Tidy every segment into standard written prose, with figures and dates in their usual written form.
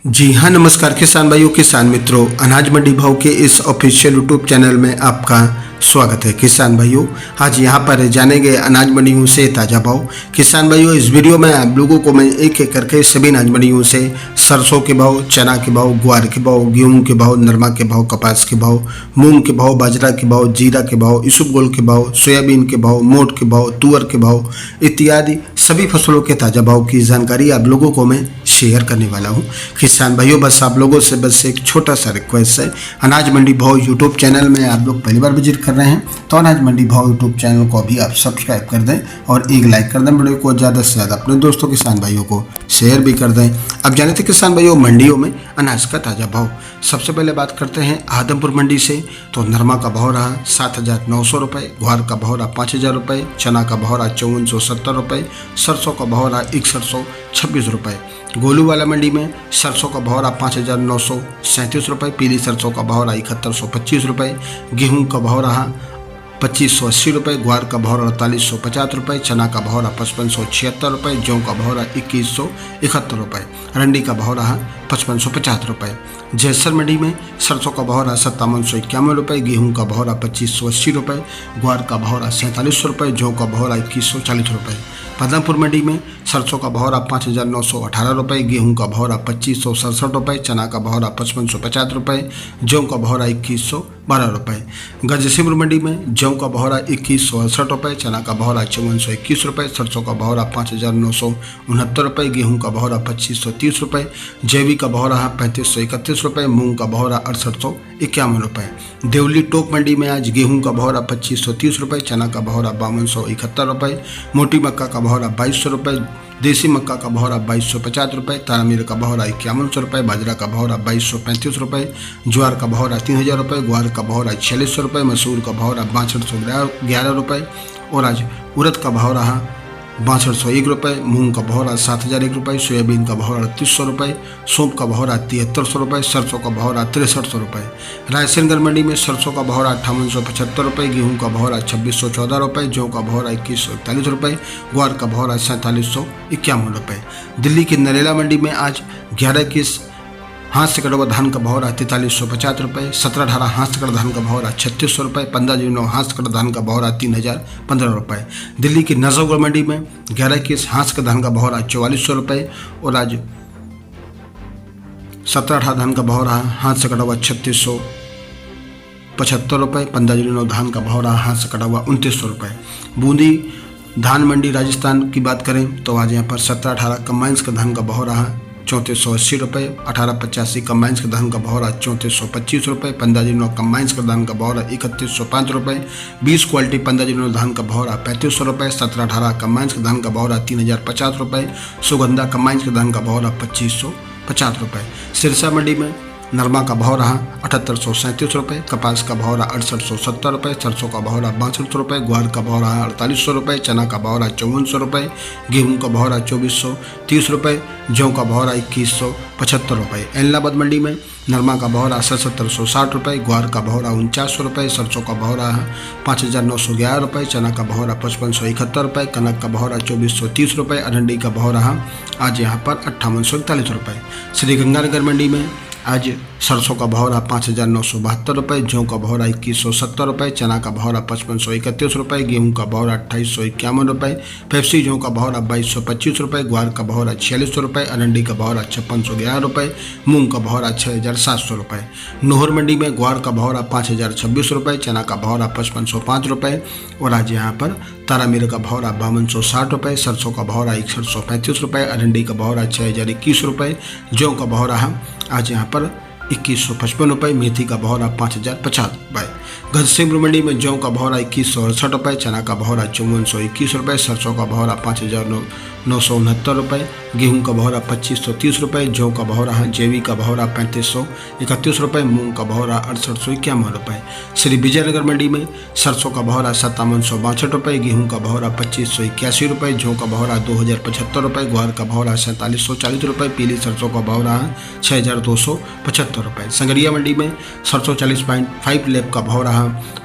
जी हाँ, नमस्कार किसान भाइयों, किसान मित्रों। अनाज मंडी भाव के इस ऑफिशियल यूट्यूब चैनल में आपका स्वागत है। किसान भाइयों, आज यहाँ पर जानेंगे अनाज मंडियों से ताज़ा भाव। किसान भाइयों, इस वीडियो में आप लोगों को मैं एक एक करके सभी अनाज मंडियों से सरसों के भाव, चना के भाव, ग्वार के भाव, गेहूं के भाव, नरमा के भाव, कपास के भाव, मूंग के भाव, बाजरा के भाव, जीरा के भाव, इसबगोल के भाव, सोयाबीन के भाव, मोट के भाव, तुअर के भाव इत्यादि सभी फसलों के ताज़ा भाव की जानकारी आप लोगों को मैं शेयर करने वाला हूँ। किसान भाइयों, बस आप लोगों से बस एक छोटा सा रिक्वेस्ट है, अनाज मंडी भाव यूट्यूब चैनल में आप लोग पहली बार विजिट कर रहे हैं तो अनाज मंडी भाव यूट्यूब चैनल को अभी आप सब्सक्राइब कर दें और एक लाइक कर दें। वीडियो को ज़्यादा से ज़्यादा अपने दोस्तों किसान भाइयों को शेयर भी कर दें। अब जाने थे किसान भाइयों मंडियों में अनाज का ताज़ा भाव। सबसे पहले बात करते हैं आदमपुर मंडी से। तो नरमा का भाव रहा 7,900 रुपये, ग्वार का भाव रहा 5,000 रुपये, चना का भाव रहा 5,470 रुपये, सरसों का भाव रहा 6,126 रुपये। गोलूवाला मंडी में सरसों का भाव रहा 5,937 रुपये, पीली सरसों का भाव रहा 7,125 रुपये, गेहूं का भाव रहा 2,580 रुपये, ग्वार का भाव रहा 4,450 रुपये, चना का भाव रहा 5,576 रुपये, जौ का भाव रहा 2,171 रुपये, अरंडी का भाव रहा 5,550 रुपये। जैसर मंडी में सरसों का भाव रहा 5,751 रुपये, गेहूं का भाव रहा 2,580 रुपये, ग्वार का भाव रहा 47 रुपये, जौ का भाव रहा 2,140 रुपये। पदमपुर मंडी में सरसों का भाव रहा 5,918 रुपये, गेहूं का भाव रहा 2,567 रुपये, चना का भाव रहा 5,550 रुपये, जौ का भाव रहा 2,112 रुपये। गजसिमर मंडी में जौ का भाव रहा 2,168 रुपये, चना का भाव रहा 5,121 रुपये, सरसों का भाव रहा 5,969 रुपये, गेहूं का भाव रहा 2,530 रुपये, जैवी का भाव रहा 3,531 रुपये, मूंग का भाव रहा 6,851 रुपये। देवली टोक मंडी में आज गेहूं का भाव रहा 2,530 रुपये, चना का भाव रहा 5,271 रुपये, मोटी मक्का का भाव रहा 2,200 रुपये, देसी मक्का का भाव रहा 2,250 रुपये, तारामीर का भाव रहा 5,100 रुपये, बाजरा का भाव रहा 2,235 रुपये, ज्वार का भाव रहा 3,000 रुपये, ग्वार का भाव रहा 4,600 रुपये, मसूर का भाव रहा 6,211 रुपये और आज उड़द का भाव रहा 6,201 रुपये, मूंग का भाव रहा 7,001 रुपये, सोयाबीन का भाव रहा 3,300 रुपये, सौंफ का भाव रहा 7,300 रुपये, सरसों का भाव रहा 6,300 रुपये। रायसेनगढ़ मंडी में सरसों का भाव रहा 5,875 रुपये, गेहूं का भाव रहा 2,614 रुपये, जौ का भाव रहा 2,141 रुपये, ग्वार का भाव रहा 4,751 रुपये। दिल्ली की नरेला मंडी में आज 11 हाथ से कटा हुआ धान का भाव रहा 4,350 रुपये, 17-18 हाथ से कटा धान का भाव रहा 3,600 रुपये, 15-9 हाथ से कटा धान का भाव रहा 3,015 रुपये। दिल्ली की नजफगढ़ मंडी में 11 हाथ से धान का भाव रहा 4,400 रुपये और आज 17-18 धान का भाव रहा हाथ से कटा हुआ 3,675 रुपये, 15-9 धान का भाव रहा हाथ से कटा हुआ 2,900 रुपये। बूंदी धान मंडी राजस्थान की बात करें तो आज यहाँ पर 17-18 कंबाइंस का धान का भाव रहा 3,480 रुपये, 18-85 कंबाइंस का धान का भाव रहा 3,425 रुपये, 15-9 कंबाइंस का धान का भाव रहा 3,105 रुपये, 20 क्वालिटी 15-9 धान का भाव रहा 3,500 रुपये, 17-18 कंबाइंस का धान का भाव रहा 3,050 रुपये, सुगंधा कंबाइंस का धान का भाव रहा 2,550 रुपये। सिरसा मंडी में नरमा का भाव रहा 7,837 रुपये, कपास का भाव रहा 6,870 रुपये, सरसों का भाव रहा 62 रुपये, ग्वार का भाव रहा 4,800 रुपये, चना का भाव रहा 5,400 रुपये, गेहूं का भाव रहा 2,430 रुपये, जौ का भाव रहा 2,175 रुपये। एलनाबाद मंडी में नरमा का भाव रहा 7,760 रुपये, ग्वार का भाव रहा 4900 रुपये, सरसों का भाव रहा 5,911 रुपये, चना का भाव रहा 5,571 रुपये, कनक का भाव रहा 2,430 रुपये, अरंडी का भाव रहा आज यहाँ पर 5,841 रुपये। श्रीगंगानगर मंडी में आज सरसों का भाव रहा 5,972 रुपये, जौ का भाव रहा 2,170 रुपये, चना का भाव रहा 5,531 रुपये, गेहूं का भाव रहा 2,851 रुपये, पेप्सी जौ का भाव रहा 2,225 रुपये, ग्वार का भाव रहा 4,600 रुपये, अरंडी का भाव रहा 5,611 रुपये, मूंग का भाव रहा 6,700 रुपये। नोहर मंडी में ग्वार का भाव रहा 5,026 रुपये, चना का भाव रहा 5,505 रुपये और आज यहाँ पर तारामीर का भाव रहा 5,260 रुपये, सरसों का भाव रहा 635 रुपये, अरंडी का भाव रहा 6,021 रुपये, जौ का भाव रहा आज यहाँ पर 2,155 रुपये, मेथी का भाव रहा 5,050 रुपये। गजसिमर मंडी में जौ का भाव रहा 2,168 रुपये, चना का भाव रहा 5,421 रुपये, सरसों का भाव रहा 5,969 रुपये, गेहूं का भाव रहा 2,530 रुपये, जौ का भाव रहा जैवी का भाव रहा 3,531 रुपये, मूंग का भाव रहा 6,851 रुपये। श्री विजयनगर मंडी में सरसों का भाव रहा 5,762 रुपये, गेहूं का भाव रहा 2,581 रुपये, जौ का भाव रहा 2,075 रुपये, ग्वार का भाव रहा 4,740 रुपये, पीली सरसों का भाव रहा 6,275 रुपये। संगरिया मंडी में सरसों 40.5 लेब का भाव रहा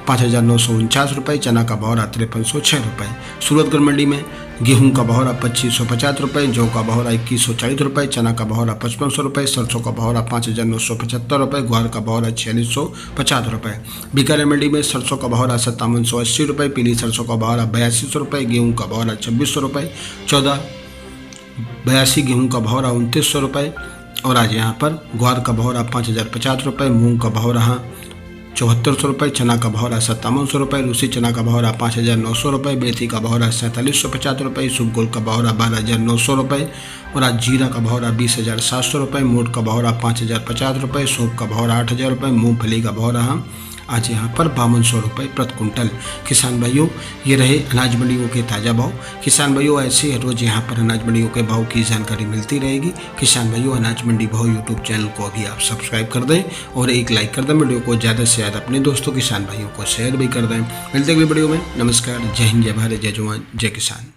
5,949 रुपये, चना का भाव रहा 5,306 रुपये। सूरतगढ़ मंडी में गेहूं का भाव रहा 2550 रुपये, जौ का भाव रहा 2140 रुपये, चना का भाव रहा 5500 रुपये, सरसों का भाव रहा 5975 रुपये, ग्वार का भाव रहा 4650 रुपये। बीकानेर मंडी में सरसों का भाव रहा 5780 रुपये, पीली सरसों का भाव रहा 8200 रुपये, गेहूँ का भाव रहा 2600 रुपये, 1482 गेहूँ का भाव रहा 2900 रुपये। और आज यहाँ पर ग्वार का भाव रहा 5050 रुपये, मूंग का भाव रहा 7400 रुपये, चना का भाव रहा 5700 रुपये, रूसी चना का भाव रहा 5900 रुपये, बेथी का भाव रहा 4750 रुपये, इसबगोल का भाव रहा 12900 रुपये। और आज जीरा का भाव रहा 20700 रुपये, मोट का भाव रहा 5050 रुपये, सौंफ का भाव रहा 8000 रुपये, मूँगफली का भाव रहा आज यहाँ पर 5200 रुपये प्रति कुंटल। किसान भाइयों, ये रहे अनाज मंडियों के ताज़ा भाव। किसान भाइयों, ऐसे हर रोज़ यहाँ पर अनाज मंडियों के भाव की जानकारी मिलती रहेगी। किसान भाइयों, अनाज मंडी भाव यूट्यूब चैनल को अभी आप सब्सक्राइब कर दें और एक लाइक कर दें। वीडियो को ज़्यादा से ज़्यादा अपने दोस्तों किसान भाइयों को शेयर भी कर दें। मिलते अगली वीडियो में। नमस्कार, जय हिंद, जय भारत, जय जवान, जय किसान।